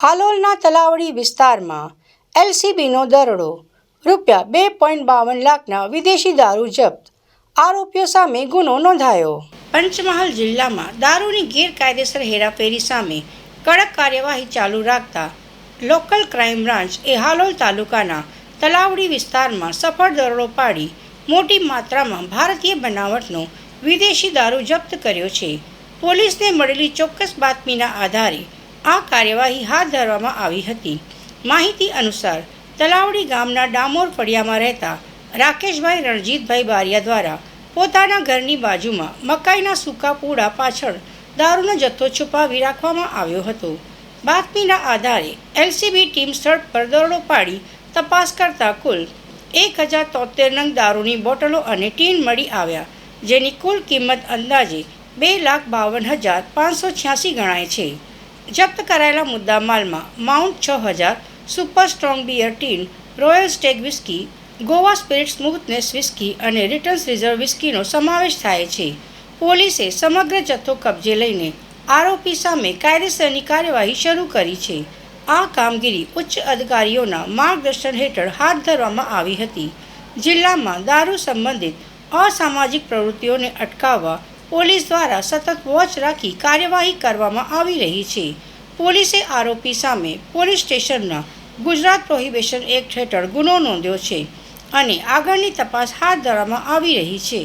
હાલોલના તલાવડી વિસ્તારમાં એલસીબીનો દરોડો, ₹2.52 લાખના વિદેશી દારૂ જપ્ત, આરોપીઓ સામે ગુનો નોંધાયો. પંચમહાલ જિલ્લામાં દારૂની ગેરકાયદેસર હેરાફેરી સામે કડક કાર્યવાહી ચાલુ રાખતા લોકલ ક્રાઇમ બ્રાન્ચ એ હાલોલ તાલુકાના તલાવડી વિસ્તારમાં સફળ દરોડો પાડી મોટી માત્રામાં ભારતીય બનાવટનો વિદેશી દારૂ જપ્ત કર્યો છે. પોલીસને મળેલી ચોક્કસ બાતમીના આધારે આ કાર્યવાહી હાથ ધરવામાં આવી હતી. માહિતી અનુસાર તલાવડી ગામના ડામોર ફળિયામાં રહેતા રાકેશભાઈ રણજીતભાઈ બારિયા દ્વારા પોતાના ઘરની બાજુમાં મકાઈના સૂકા પૂડા પાછળ દારૂનો જથ્થો છુપાવી રાખવામાં આવ્યો હતો. બાતમીના આધારે એલસીબી ટીમ સ્થળ પર દરોડો પાડી તપાસ કરતા કુલ 1073 નંગ દારૂની બોટલો અને ટીન મળી આવ્યા, જેની કુલ કિંમત અંદાજે ₹2,52,586 ગણાય છે. જપ્ત કરાયેલા મુદ્દામાલમાં mount 6000 super strong beer tin, royal stag whisky, Goa spirit smoothness whisky અને રિટર્ન્સ રિઝર્વ વિસ્કીનો સમાવેશ થાય છે. પોલીસે સમગ્ર જથ્થો કબજે લઈને આરોપી સામે કાયદેસરની કાર્યવાહી શરૂ કરી છે. આ કામગીરી ઉચ્ચ અધિકારીઓના માર્ગદર્શન હેઠળ હાથ ધરવામાં આવી હતી. જિલ્લામાં દારૂ સંબંધિત અસામાજિક પ્રવૃત્તિઓને અટકાવવા પોલીસ દ્વારા સતત વોચ રાખી કાર્યવાહી કરવામાં આવી રહી છે. પોલીસે આરોપી સામે પોલીસ સ્ટેશનના ગુજરાત પ્રોહિબિશન એક્ટ હેઠળ ગુનો નોંધ્યો છે અને આગળની તપાસ હાથ ધરવામાં આવી રહી છે.